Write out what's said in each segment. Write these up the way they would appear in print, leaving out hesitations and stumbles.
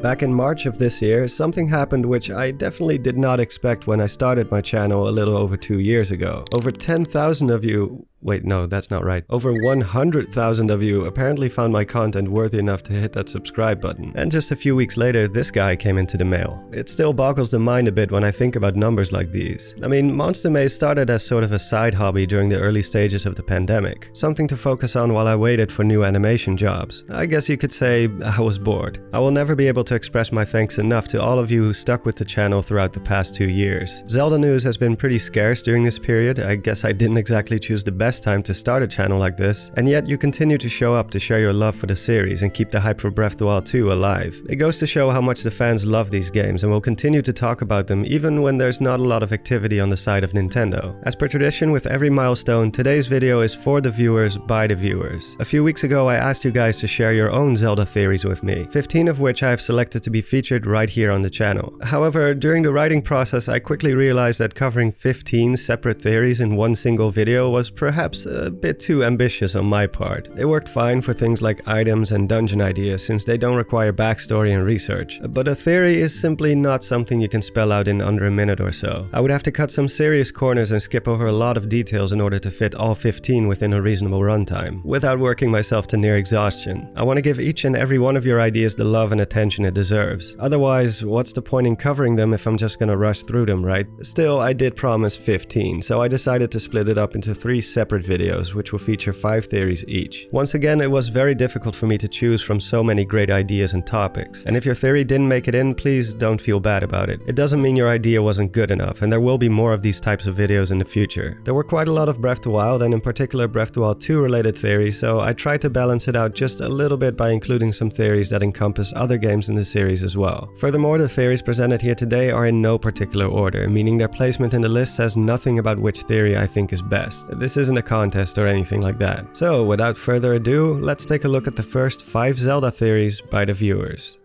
Back in March of this year, something happened which I definitely did not expect when I started my channel a little over 2 years ago. Over 10,000 of you... Wait, no, that's not right. Over 100,000 of you apparently found my content worthy enough to hit that subscribe button. And just a few weeks later, this guy came into the mail. It still boggles the mind a bit when I think about numbers like these. I mean, Monster Maze started as sort of a side hobby during the early stages of the pandemic. Something to focus on while I waited for new animation jobs. I guess you could say I was bored. I will never be able to express my thanks enough to all of you who stuck with the channel throughout the past 2 years. Zelda news has been pretty scarce during this period. I guess I didn't exactly choose the best time to start a channel like this, and yet you continue to show up to share your love for the series and keep the hype for Breath of the Wild 2 alive. It goes to show how much the fans love these games and will continue to talk about them even when there's not a lot of activity on the side of Nintendo. As per tradition with every milestone, today's video is for the viewers, by the viewers. A few weeks ago I asked you guys to share your own Zelda theories with me, 15 of which I have selected to be featured right here on the channel. However, during the writing process I quickly realized that covering 15 separate theories in one single video was perhaps a bit too ambitious on my part. It worked fine for things like items and dungeon ideas since they don't require backstory and research, but a theory is simply not something you can spell out in under a minute or so. I would have to cut some serious corners and skip over a lot of details in order to fit all 15 within a reasonable runtime, without working myself to near exhaustion. I want to give each and every one of your ideas the love and attention it deserves. Otherwise, what's the point in covering them if I'm just gonna rush through them, right? Still, I did promise 15, so I decided to split it up into 3 separate videos, which will feature 5 theories each. Once again, it was very difficult for me to choose from so many great ideas and topics, and if your theory didn't make it in, please don't feel bad about it. It doesn't mean your idea wasn't good enough, and there will be more of these types of videos in the future. There were quite a lot of Breath of the Wild, and in particular Breath of the Wild 2 related theories, so I tried to balance it out just a little bit by including some theories that encompass other games in the series as well. Furthermore, the theories presented here today are in no particular order, meaning their placement in the list says nothing about which theory I think is best. This isn't a contest or anything like that. So, without further ado, let's take a look at the first 5 Zelda theories by the viewers.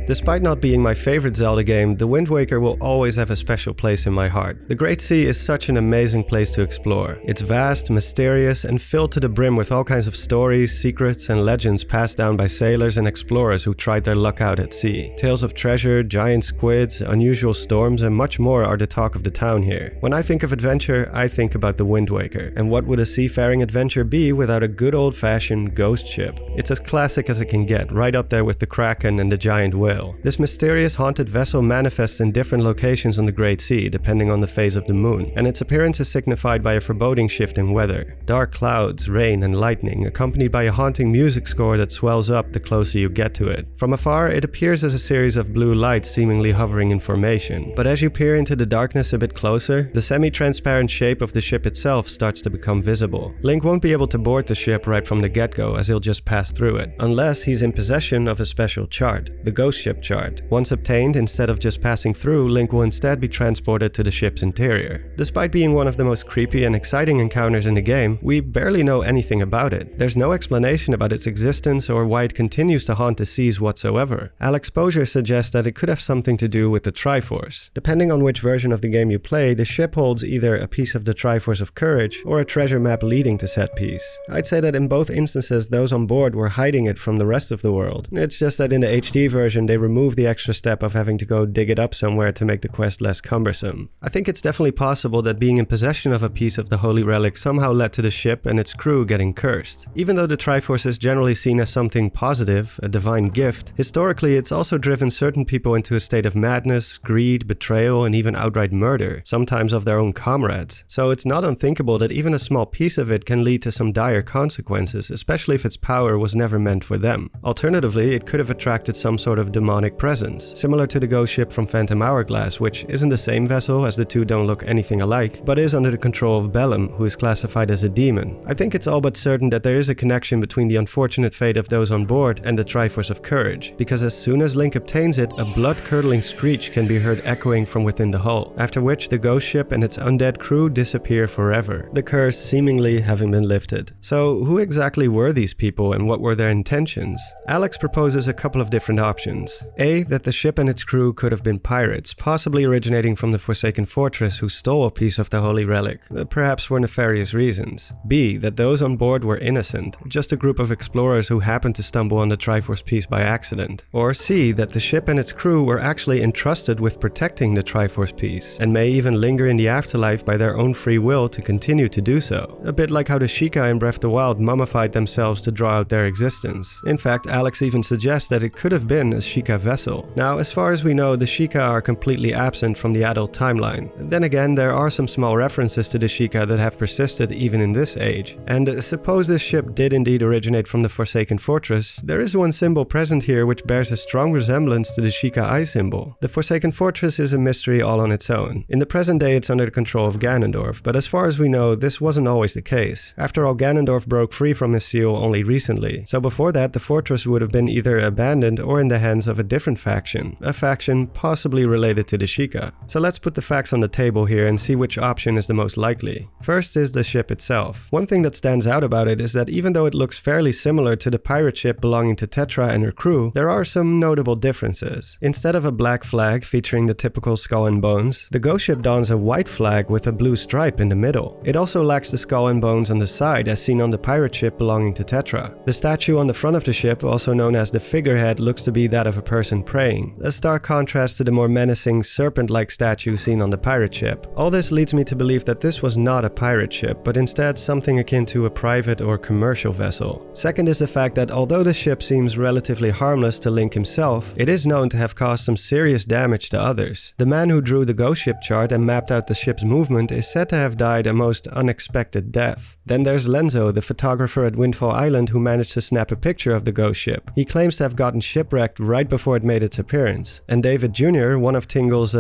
Despite not being my favorite Zelda game, The Wind Waker will always have a special place in my heart. The Great Sea is such an amazing place to explore. It's vast, mysterious, and filled to the brim with all kinds of stories, secrets, and legends passed down by sailors and explorers who tried their luck out at sea. Tales of treasure, giant squids, unusual storms, and much more are the talk of the town here. When I think of adventure, I think about The Wind Waker. And what would a seafaring adventure be without a good old-fashioned ghost ship? It's as classic as it can get, right up there with the Kraken and the giant whale. This mysterious haunted vessel manifests in different locations on the Great Sea, depending on the phase of the moon, and its appearance is signified by a foreboding shift in weather. Dark clouds, rain, and lightning, accompanied by a haunting music score that swells up the closer you get to it. From afar, it appears as a series of blue lights seemingly hovering in formation, but as you peer into the darkness a bit closer, the semi-transparent shape of the ship itself starts to become visible. Link won't be able to board the ship right from the get-go, as he'll just pass through it, unless he's in possession of a special chart, the Ghost Ship chart. Once obtained, instead of just passing through, Link will instead be transported to the ship's interior. Despite being one of the most creepy and exciting encounters in the game, we barely know anything about it. There's no explanation about its existence or why it continues to haunt the seas whatsoever. Alexposure suggests that it could have something to do with the Triforce. Depending on which version of the game you play, the ship holds either a piece of the Triforce of Courage or a treasure map leading to said piece. I'd say that in both instances those on board were hiding it from the rest of the world. It's just that in the HD version they remove the extra step of having to go dig it up somewhere to make the quest less cumbersome. I think it's definitely possible that being in possession of a piece of the Holy Relic somehow led to the ship and its crew getting cursed. Even though the Triforce is generally seen as something positive, a divine gift, historically it's also driven certain people into a state of madness, greed, betrayal, and even outright murder, sometimes of their own comrades. So it's not unthinkable that even a small piece of it can lead to some dire consequences, especially if its power was never meant for them. Alternatively, it could have attracted some sort of demonic presence, similar to the ghost ship from Phantom Hourglass, which isn't the same vessel as the two don't look anything alike, but is under the control of Bellum, who is classified as a demon. I think it's all but certain that there is a connection between the unfortunate fate of those on board and the Triforce of Courage, because as soon as Link obtains it, a blood-curdling screech can be heard echoing from within the hull, after which the ghost ship and its undead crew disappear forever, the curse seemingly having been lifted. So who exactly were these people and what were their intentions? Alex proposes a couple of different options. reasons. A, that the ship and its crew could have been pirates, possibly originating from the Forsaken Fortress who stole a piece of the holy relic, perhaps for nefarious reasons. B, that those on board were innocent, just a group of explorers who happened to stumble on the Triforce piece by accident. Or C, that the ship and its crew were actually entrusted with protecting the Triforce piece, and may even linger in the afterlife by their own free will to continue to do so. A bit like how the Sheikah in Breath of the Wild mummified themselves to draw out their existence. In fact, Alex even suggests that it could have been a Sheikah vessel. Now, as far as we know, the Sheikah are completely absent from the adult timeline. Then again, there are some small references to the Sheikah that have persisted even in this age. And suppose this ship did indeed originate from the Forsaken Fortress, there is one symbol present here which bears a strong resemblance to the Sheikah eye symbol. The Forsaken Fortress is a mystery all on its own. In the present day, it's under the control of Ganondorf, but as far as we know, this wasn't always the case. After all, Ganondorf broke free from his seal only recently, so before that, the fortress would have been either abandoned or in the hands of a different faction, a faction possibly related to the Sheikah. So let's put the facts on the table here and see which option is the most likely. First is the ship itself. One thing that stands out about it is that even though it looks fairly similar to the pirate ship belonging to Tetra and her crew, there are some notable differences. Instead of a black flag featuring the typical skull and bones, the ghost ship dons a white flag with a blue stripe in the middle. It also lacks the skull and bones on the side as seen on the pirate ship belonging to Tetra. The statue on the front of the ship, also known as the figurehead, looks to be that of a person praying, a stark contrast to the more menacing serpent-like statue seen on the pirate ship. All this leads me to believe that this was not a pirate ship, but instead something akin to a private or commercial vessel. Second is the fact that although the ship seems relatively harmless to Link himself, it is known to have caused some serious damage to others. The man who drew the ghost ship chart and mapped out the ship's movement is said to have died a most unexpected death. Then there's Lenzo, the photographer at Windfall Island who managed to snap a picture of the ghost ship. He claims to have gotten shipwrecked right before it made its appearance. And David Jr., one of Tingle's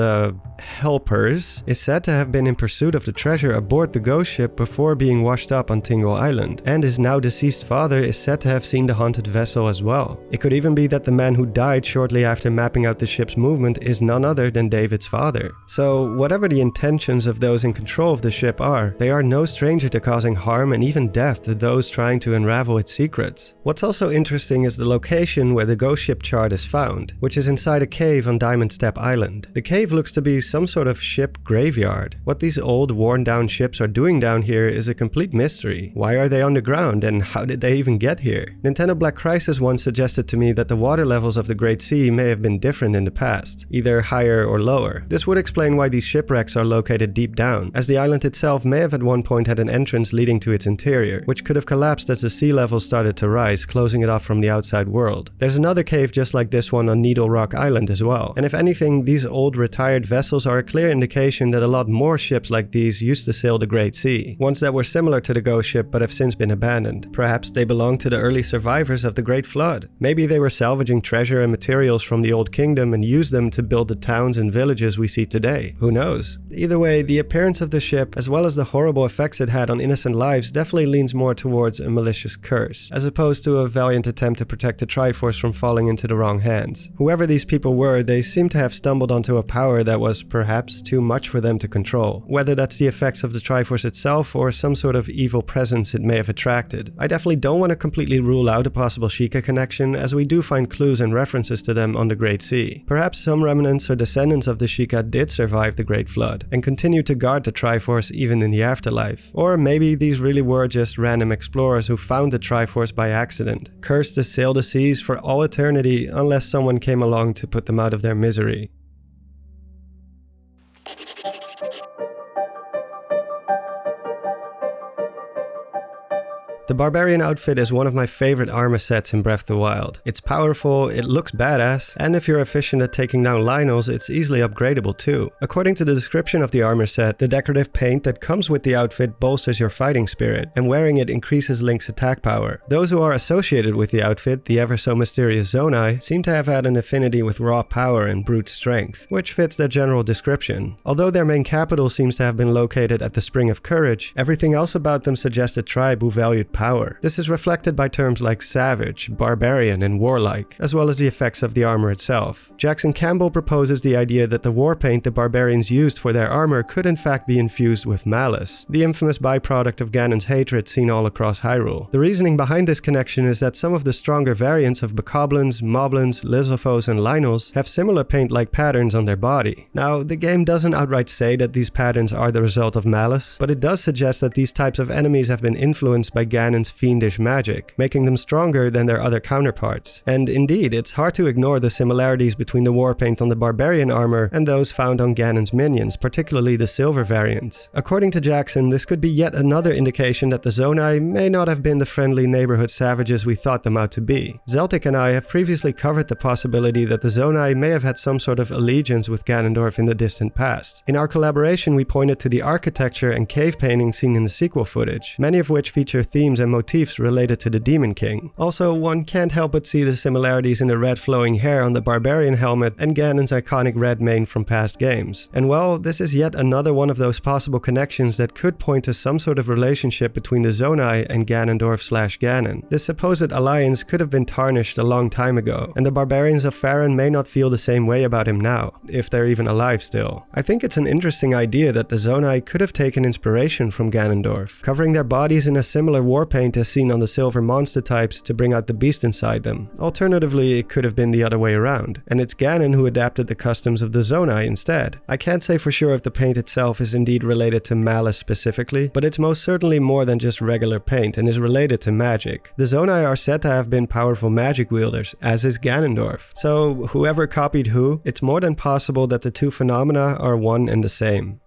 helpers, is said to have been in pursuit of the treasure aboard the ghost ship before being washed up on Tingle Island. And his now deceased father is said to have seen the haunted vessel as well. It could even be that the man who died shortly after mapping out the ship's movement is none other than David's father. So whatever the intentions of those in control of the ship are, they are no stranger to causing harm and even death to those trying to unravel its secrets. What's also interesting is the location where the ghost ship chart is found, which is inside a cave on Diamond Step Island. The cave looks to be some sort of ship graveyard. What these old, worn-down ships are doing down here is a complete mystery. Why are they underground, and how did they even get here? Nintendo Black Crisis once suggested to me that the water levels of the Great Sea may have been different in the past, either higher or lower. This would explain why these shipwrecks are located deep down, as the island itself may have at one point had an entrance leading to its interior, which could have collapsed as the sea level started to rise, closing it off from the outside world. There's another cave just like this one on Needle Rock Island as well, and if anything, these old retired vessels are a clear indication that a lot more ships like these used to sail the Great Sea, ones that were similar to the ghost ship but have since been abandoned. Perhaps they belong to the early survivors of the Great Flood. Maybe they were salvaging treasure and materials from the Old Kingdom and used them to build the towns and villages we see today. Who knows? Either way, the appearance of the ship, as well as the horrible effects it had on innocent lives, definitely leans more towards a malicious curse, as opposed to a valiant attempt to protect the Triforce from falling into the wrong hands. Whoever these people were, they seem to have stumbled onto a power that was perhaps too much for them to control, whether that's the effects of the Triforce itself or some sort of evil presence it may have attracted. I definitely don't want to completely rule out a possible Sheikah connection, as we do find clues and references to them on the Great Sea. Perhaps some remnants or descendants of the Sheikah did survive the Great Flood and continue to guard the Triforce even in the afterlife. Or maybe these really were just random explorers who found the Triforce by accident, cursed to sail the seas for all eternity unless someone came along to put them out of their misery. The Barbarian outfit is one of my favorite armor sets in Breath of the Wild. It's powerful, it looks badass, and if you're efficient at taking down Lynels, it's easily upgradable too. According to the description of the armor set, the decorative paint that comes with the outfit bolsters your fighting spirit, and wearing it increases Link's attack power. Those who are associated with the outfit, the ever so mysterious Zonai, seem to have had an affinity with raw power and brute strength, which fits their general description. Although their main capital seems to have been located at the Spring of Courage, everything else about them suggests a tribe who valued power power. This is reflected by terms like savage, barbarian, and warlike, as well as the effects of the armor itself. Jackson Campbell proposes the idea that the war paint the barbarians used for their armor could in fact be infused with malice, the infamous byproduct of Ganon's hatred seen all across Hyrule. The reasoning behind this connection is that some of the stronger variants of bokoblins, moblins, lizalfos, and Lynels have similar paint-like patterns on their body. Now, the game doesn't outright say that these patterns are the result of malice, but it does suggest that these types of enemies have been influenced by Ganon's fiendish magic, making them stronger than their other counterparts. And indeed, it's hard to ignore the similarities between the war paint on the Barbarian armor and those found on Ganon's minions, particularly the silver variants. According to Jackson, this could be yet another indication that the Zonai may not have been the friendly neighborhood savages we thought them out to be. Zeltic and I have previously covered the possibility that the Zonai may have had some sort of allegiance with Ganondorf in the distant past. In our collaboration, we pointed to the architecture and cave paintings seen in the sequel footage, many of which feature themes and motifs related to the Demon King. Also, one can't help but see the similarities in the red flowing hair on the Barbarian helmet and Ganon's iconic red mane from past games. And well, this is yet another one of those possible connections that could point to some sort of relationship between the Zonai and Ganondorf/Ganon. This supposed alliance could have been tarnished a long time ago, and the barbarians of Faron may not feel the same way about him now, if they're even alive still. I think it's an interesting idea that the Zonai could have taken inspiration from Ganondorf, covering their bodies in a similar war paint as seen on the silver monster types to bring out the beast inside them. Alternatively, it could have been the other way around, and it's Ganon who adapted the customs of the Zonai instead. I can't say for sure if the paint itself is indeed related to malice specifically, but it's most certainly more than just regular paint and is related to magic. The Zonai are said to have been powerful magic wielders, as is Ganondorf. So whoever copied who, it's more than possible that the two phenomena are one and the same.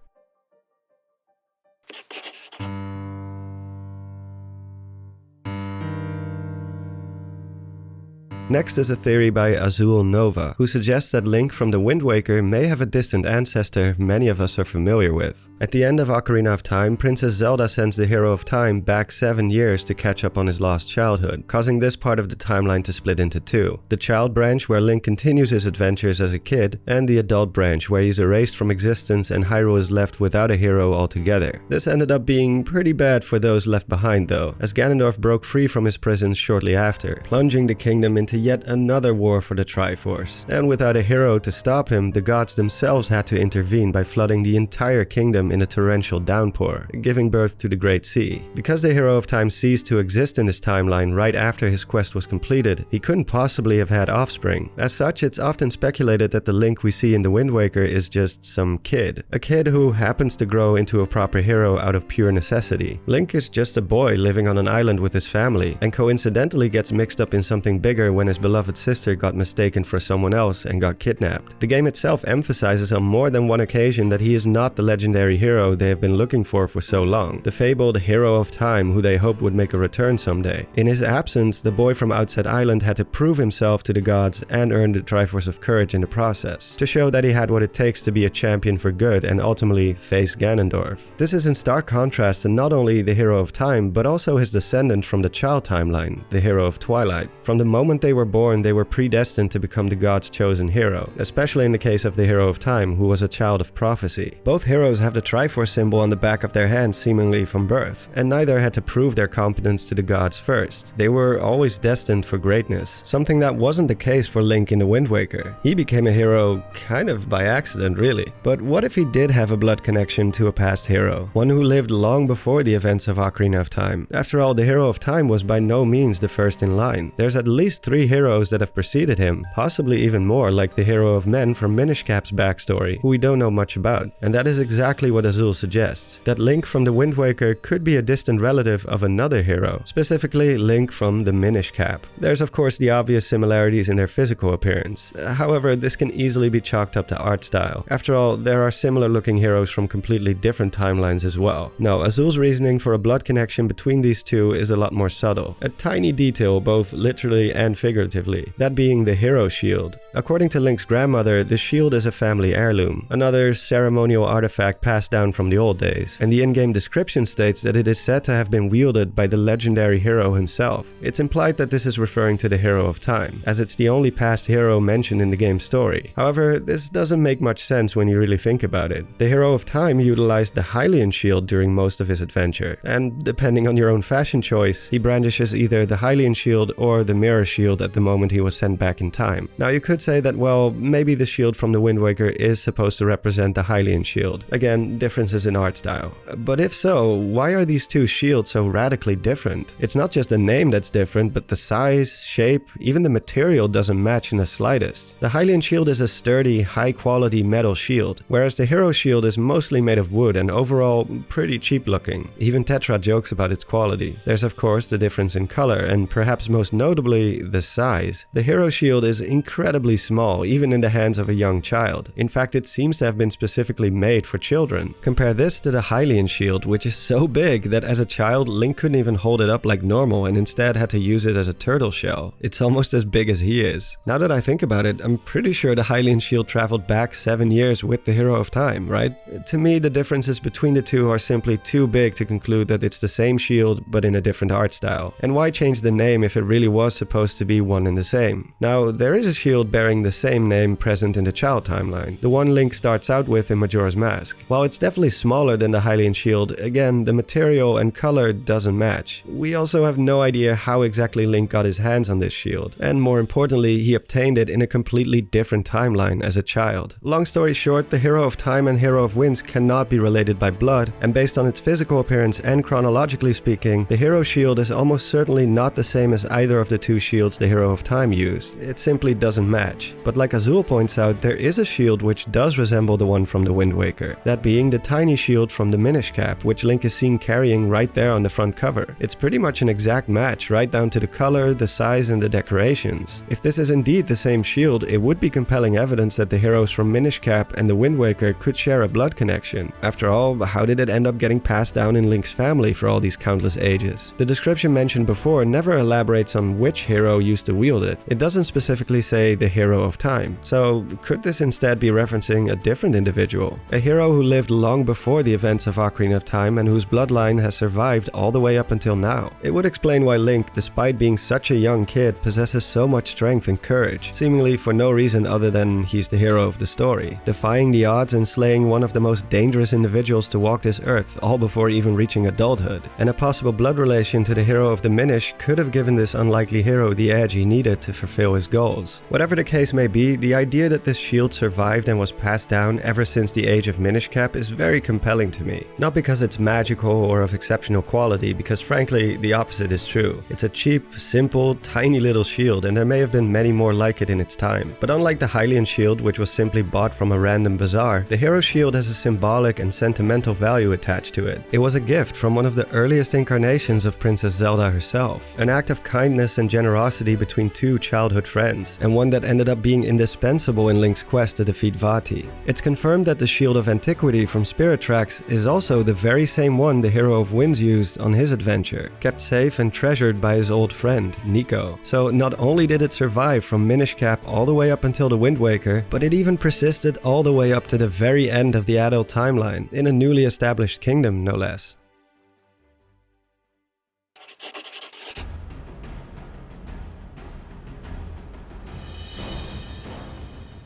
Next is a theory by Azul Nova, who suggests that Link from the Wind Waker may have a distant ancestor many of us are familiar with. At the end of Ocarina of Time, Princess Zelda sends the Hero of Time back 7 years to catch up on his lost childhood, causing this part of the timeline to split into two. The child branch, where Link continues his adventures as a kid, and the adult branch, where he's erased from existence and Hyrule is left without a hero altogether. This ended up being pretty bad for those left behind though, as Ganondorf broke free from his prison shortly after, plunging the kingdom into yet another war for the Triforce. And without a hero to stop him, the gods themselves had to intervene by flooding the entire kingdom in a torrential downpour, giving birth to the Great Sea. Because the Hero of Time ceased to exist in this timeline right after his quest was completed, he couldn't possibly have had offspring. As such, it's often speculated that the Link we see in the Wind Waker is just some kid. A kid who happens to grow into a proper hero out of pure necessity. Link is just a boy living on an island with his family, and coincidentally gets mixed up in something bigger when his beloved sister got mistaken for someone else and got kidnapped. The game itself emphasizes on more than one occasion that he is not the legendary hero they have been looking for so long, the fabled Hero of Time who they hoped would make a return someday. In his absence, the boy from Outset Island had to prove himself to the gods and earn the Triforce of Courage in the process, to show that he had what it takes to be a champion for good and ultimately face Ganondorf. This is in stark contrast to not only the Hero of Time, but also his descendant from the child timeline, the Hero of Twilight. From the moment they were born, they were predestined to become the gods' chosen hero, especially in the case of the Hero of Time, who was a child of prophecy. Both heroes have the Triforce symbol on the back of their hands seemingly from birth, and neither had to prove their competence to the gods first. They were always destined for greatness, something that wasn't the case for Link in the Wind Waker. He became a hero kind of by accident, really. But what if he did have a blood connection to a past hero, one who lived long before the events of Ocarina of Time? After all, the Hero of Time was by no means the first in line. There's at least 3 heroes that have preceded him, possibly even more, like the Hero of Men from Minish Cap's backstory, who we don't know much about. And that is exactly what Azul suggests, that Link from the Wind Waker could be a distant relative of another hero, specifically Link from the Minish Cap. There's of course the obvious similarities in their physical appearance. However, this can easily be chalked up to art style. After all, there are similar looking heroes from completely different timelines as well. No, Azul's reasoning for a blood connection between these two is a lot more subtle. A tiny detail, both literally and figuratively, figuratively, that being the hero shield. According to Link's grandmother, the shield is a family heirloom, another ceremonial artifact passed down from the old days, and the in-game description states that it is said to have been wielded by the legendary hero himself. It's implied that this is referring to the Hero of Time, as it's the only past hero mentioned in the game's story. However, this doesn't make much sense when you really think about it. The Hero of Time utilized the Hylian shield during most of his adventure, and depending on your own fashion choice, he brandishes either the Hylian shield or the mirror shield at the moment he was sent back in time. Now you could say that, well, maybe the shield from the Wind Waker is supposed to represent the Hylian shield. Again, differences in art style. But if so, why are these two shields so radically different? It's not just the name that's different, but the size, shape, even the material doesn't match in the slightest. The Hylian shield is a sturdy, high-quality metal shield, whereas the hero shield is mostly made of wood and overall pretty cheap looking. Even Tetra jokes about its quality. There's of course the difference in color, and perhaps most notably, the size. The hero shield is incredibly small, even in the hands of a young child. In fact, it seems to have been specifically made for children. Compare this to the Hylian shield, which is so big that as a child, Link couldn't even hold it up like normal and instead had to use it as a turtle shell. It's almost as big as he is. Now that I think about it, I'm pretty sure the Hylian shield traveled back 7 years with the Hero of Time, right? To me, the differences between the two are simply too big to conclude that it's the same shield but in a different art style. And why change the name if it really was supposed to be one and the same? Now, there is a shield bearing the same name present in the child timeline, the one Link starts out with in Majora's Mask. While it's definitely smaller than the Hylian shield, again, the material and color doesn't match. We also have no idea how exactly Link got his hands on this shield, and more importantly, he obtained it in a completely different timeline as a child. Long story short, the Hero of Time and Hero of Winds cannot be related by blood, and based on its physical appearance and chronologically speaking, the Hero shield is almost certainly not the same as either of the two shields the Hero of Time used. It simply doesn't match. But like Azul points out, there is a shield which does resemble the one from the Wind Waker, that being the tiny shield from the Minish Cap, which Link is seen carrying right there on the front cover. It's pretty much an exact match, right down to the color, the size, and the decorations. If this is indeed the same shield, it would be compelling evidence that the heroes from Minish Cap and the Wind Waker could share a blood connection. After all, how did it end up getting passed down in Link's family for all these countless ages? The description mentioned before never elaborates on which hero used to wield it. It doesn't specifically say the Hero of Time. So could this instead be referencing a different individual? A hero who lived long before the events of Ocarina of Time and whose bloodline has survived all the way up until now. It would explain why Link, despite being such a young kid, possesses so much strength and courage, seemingly for no reason other than he's the hero of the story, defying the odds and slaying one of the most dangerous individuals to walk this earth, all before even reaching adulthood. And a possible blood relation to the hero of the Minish could have given this unlikely hero the edge he needed to fulfill his goals. Whatever the case may be, the idea that this shield survived and was passed down ever since the age of Minish Cap is very compelling to me. Not because it's magical or of exceptional quality, because frankly, the opposite is true. It's a cheap, simple, tiny little shield, and there may have been many more like it in its time. But unlike the Hylian shield, which was simply bought from a random bazaar, the hero shield has a symbolic and sentimental value attached to it. It was a gift from one of the earliest incarnations of Princess Zelda herself, an act of kindness and generosity between two childhood friends, and one that ended up being indispensable in Link's quest to defeat Vati. It's confirmed that the Shield of Antiquity from Spirit Tracks is also the very same one the Hero of Winds used on his adventure, kept safe and treasured by his old friend, Nico. So not only did it survive from Minish Cap all the way up until the Wind Waker, but it even persisted all the way up to the very end of the adult timeline, in a newly established kingdom, no less.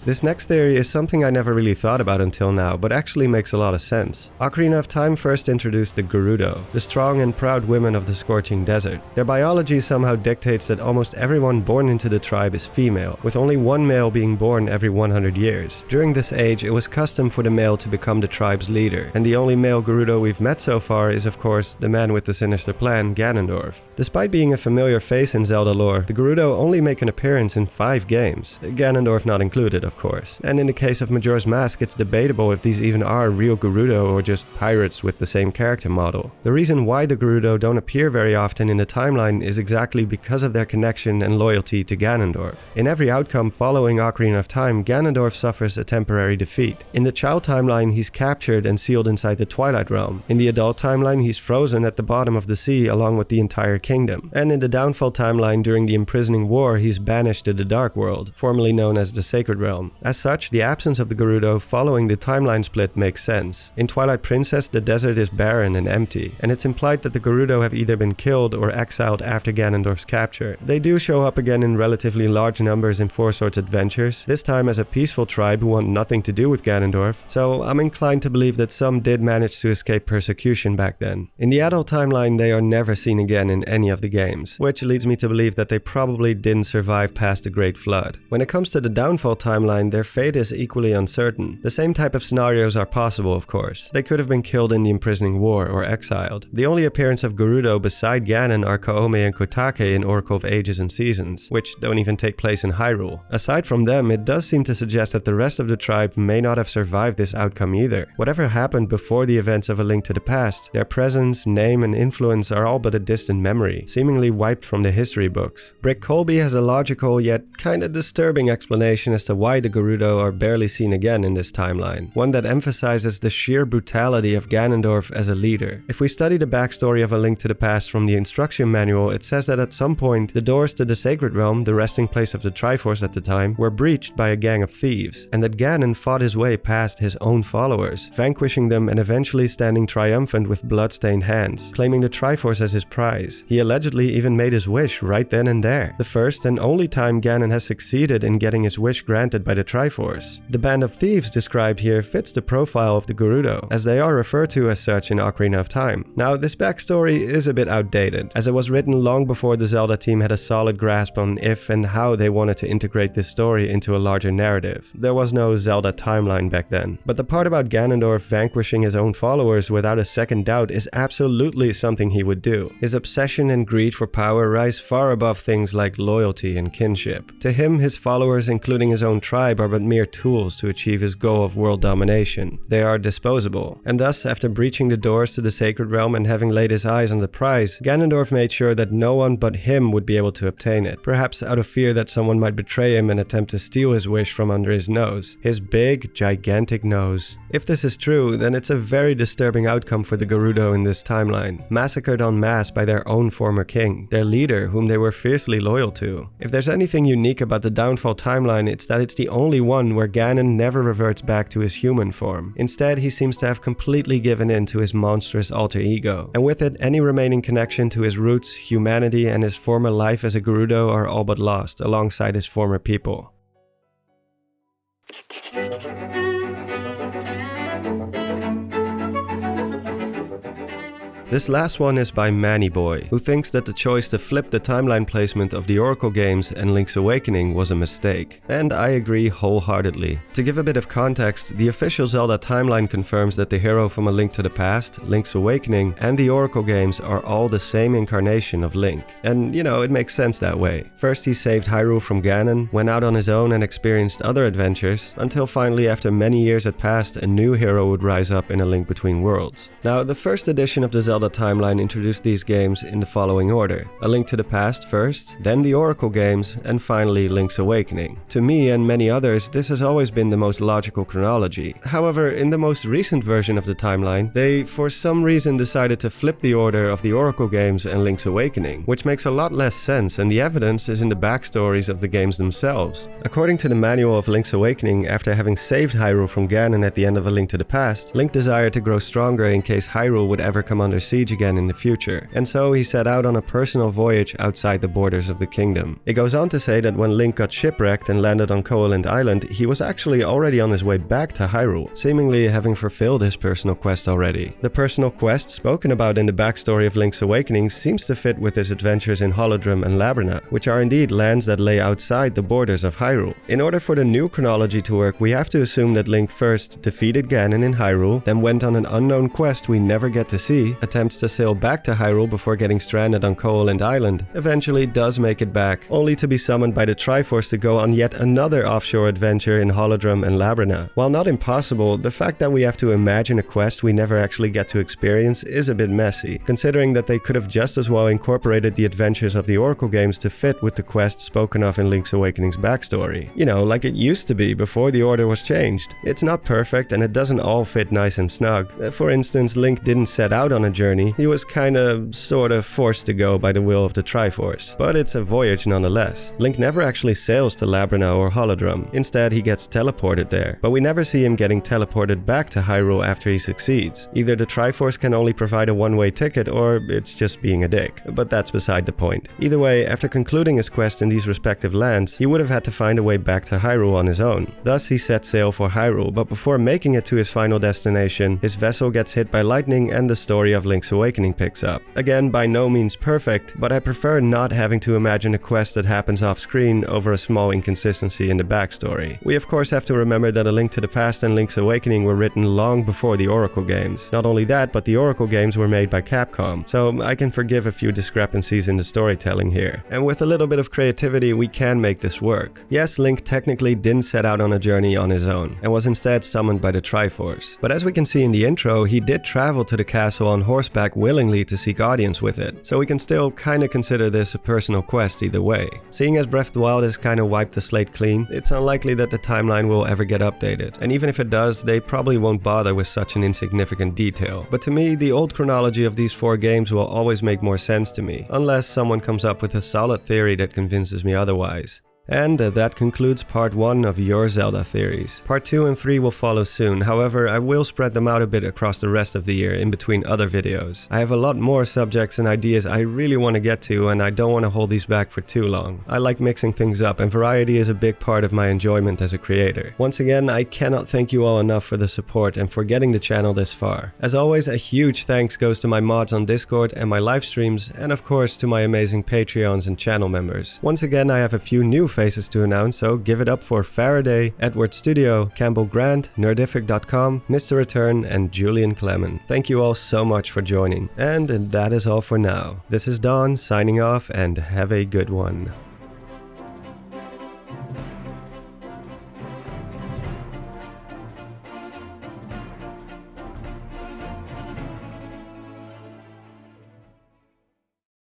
This next theory is something I never really thought about until now, but actually makes a lot of sense. Ocarina of Time first introduced the Gerudo, the strong and proud women of the scorching desert. Their biology somehow dictates that almost everyone born into the tribe is female, with only one male being born every 100 years. During this age, it was custom for the male to become the tribe's leader, and the only male Gerudo we've met so far is of course the man with the sinister plan, Ganondorf. Despite being a familiar face in Zelda lore, the Gerudo only make an appearance in 5 games, Ganondorf not included of of course. And in the case of Majora's Mask, it's debatable if these even are real Gerudo or just pirates with the same character model. The reason why the Gerudo don't appear very often in the timeline is exactly because of their connection and loyalty to Ganondorf. In every outcome following Ocarina of Time, Ganondorf suffers a temporary defeat. In the child timeline, he's captured and sealed inside the Twilight Realm. In the adult timeline, he's frozen at the bottom of the sea along with the entire kingdom. And in the Downfall timeline, during the imprisoning war, he's banished to the Dark World, formerly known as the Sacred Realm. As such, the absence of the Gerudo following the timeline split makes sense. In Twilight Princess, the desert is barren and empty, and it's implied that the Gerudo have either been killed or exiled after Ganondorf's capture. They do show up again in relatively large numbers in Four Swords Adventures, this time as a peaceful tribe who want nothing to do with Ganondorf, so I'm inclined to believe that some did manage to escape persecution back then. In the adult timeline, they are never seen again in any of the games, which leads me to believe that they probably didn't survive past the Great Flood. When it comes to the Downfall timeline, their fate is equally uncertain. The same type of scenarios are possible, of course. They could have been killed in the imprisoning war or exiled. The only appearance of Gerudo beside Ganon are Kaome and Kotake in Oracle of Ages and Seasons, which don't even take place in Hyrule. Aside from them, it does seem to suggest that the rest of the tribe may not have survived this outcome either. Whatever happened before the events of A Link to the Past, their presence, name, and influence are all but a distant memory, seemingly wiped from the history books. Brig Colby has a logical yet kinda disturbing explanation as to why the Gerudo are barely seen again in this timeline, one that emphasizes the sheer brutality of Ganondorf as a leader. If we study the backstory of A Link to the Past from the instruction manual, it says that at some point, the doors to the Sacred Realm, the resting place of the Triforce at the time, were breached by a gang of thieves, and that Ganon fought his way past his own followers, vanquishing them and eventually standing triumphant with bloodstained hands, claiming the Triforce as his prize. He allegedly even made his wish right then and there, the first and only time Ganon has succeeded in getting his wish granted by the Triforce. The band of thieves described here fits the profile of the Gerudo, as they are referred to as such in Ocarina of Time. Now, this backstory is a bit outdated, as it was written long before the Zelda team had a solid grasp on if and how they wanted to integrate this story into a larger narrative. There was no Zelda timeline back then. But the part about Ganondorf vanquishing his own followers without a second doubt is absolutely something he would do. His obsession and greed for power rise far above things like loyalty and kinship. To him, his followers, including his own tribe, are but mere tools to achieve his goal of world domination. They are disposable. And thus, after breaching the doors to the Sacred Realm and having laid his eyes on the prize, Ganondorf made sure that no one but him would be able to obtain it, perhaps out of fear that someone might betray him and attempt to steal his wish from under his nose. His big, gigantic nose. If this is true, then it's a very disturbing outcome for the Gerudo in this timeline, massacred en masse by their own former king, their leader whom they were fiercely loyal to. If there's anything unique about the Downfall timeline, it's that it's the only one where Ganon never reverts back to his human form. Instead, he seems to have completely given in to his monstrous alter ego, and with it, any remaining connection to his roots, humanity, and his former life as a Gerudo are all but lost, alongside his former people. This last one is by Mannyboy, who thinks that the choice to flip the timeline placement of the Oracle games and Link's Awakening was a mistake. And I agree wholeheartedly. To give a bit of context, the official Zelda timeline confirms that the hero from A Link to the Past, Link's Awakening, and the Oracle games are all the same incarnation of Link. And you know, it makes sense that way. First he saved Hyrule from Ganon, went out on his own and experienced other adventures, until finally after many years had passed, a new hero would rise up in A Link Between Worlds. Now, the first edition of the Zelda timeline introduced these games in the following order: A Link to the Past first, then the Oracle games, and finally Link's Awakening. To me and many others, this has always been the most logical chronology. However, in the most recent version of the timeline, they for some reason decided to flip the order of the Oracle games and Link's Awakening, which makes a lot less sense, and the evidence is in the backstories of the games themselves. According to the manual of Link's Awakening, after having saved Hyrule from Ganon at the end of A Link to the Past, Link desired to grow stronger in case Hyrule would ever come under siege again in the future, and so he set out on a personal voyage outside the borders of the kingdom. It goes on to say that when Link got shipwrecked and landed on Koholint Island, he was actually already on his way back to Hyrule, seemingly having fulfilled his personal quest already. The personal quest spoken about in the backstory of Link's Awakening seems to fit with his adventures in Holodrum and Labrina, which are indeed lands that lay outside the borders of Hyrule. In order for the new chronology to work, we have to assume that Link first defeated Ganon in Hyrule, then went on an unknown quest we never get to see, attempts to sail back to Hyrule before getting stranded on Koholint Island, eventually does make it back, only to be summoned by the Triforce to go on yet another offshore adventure in Holodrum and Labrina. While not impossible, the fact that we have to imagine a quest we never actually get to experience is a bit messy, considering that they could have just as well incorporated the adventures of the Oracle games to fit with the quest spoken of in Link's Awakening's backstory. You know, like it used to be before the order was changed. It's not perfect and it doesn't all fit nice and snug. For instance, Link didn't set out on a journey, he was kinda, sorta forced to go by the will of the Triforce. But it's a voyage nonetheless. Link never actually sails to Labrina or Holodrum, instead he gets teleported there. But we never see him getting teleported back to Hyrule after he succeeds. Either the Triforce can only provide a one-way ticket or it's just being a dick. But that's beside the point. Either way, after concluding his quest in these respective lands, he would have had to find a way back to Hyrule on his own. Thus he set sail for Hyrule, but before making it to his final destination, his vessel gets hit by lightning and the story of Link's Awakening picks up. Again, by no means perfect, but I prefer not having to imagine a quest that happens off screen over a small inconsistency in the backstory. We of course have to remember that A Link to the Past and Link's Awakening were written long before the Oracle games. Not only that, but the Oracle games were made by Capcom, so I can forgive a few discrepancies in the storytelling here. And with a little bit of creativity, we can make this work. Yes, Link technically didn't set out on a journey on his own, and was instead summoned by the Triforce. But as we can see in the intro, he did travel to the castle on horseback willingly to seek audience with it, so we can still kinda consider this a personal quest either way. Seeing as Breath of the Wild has kinda wiped the slate clean, it's unlikely that the timeline will ever get updated, and even if it does, they probably won't bother with such an insignificant detail. But to me, the old chronology of these 4 games will always make more sense to me, unless someone comes up with a solid theory that convinces me otherwise. And that concludes part 1 of your Zelda theories. Part 2 and 3 will follow soon, however I will spread them out a bit across the rest of the year in between other videos. I have a lot more subjects and ideas I really want to get to and I don't want to hold these back for too long. I like mixing things up and variety is a big part of my enjoyment as a creator. Once again, I cannot thank you all enough for the support and for getting the channel this far. As always, a huge thanks goes to my mods on Discord and my live streams, and of course to my amazing Patreons and channel members. Once again, I have a few new faces to announce, so give it up for Faraday, Edward Studio, Campbell Grant, Nerdific.com, Mr. Return, and Julian Clement. Thank you all so much for joining. And that is all for now. This is Dawn signing off, and have a good one.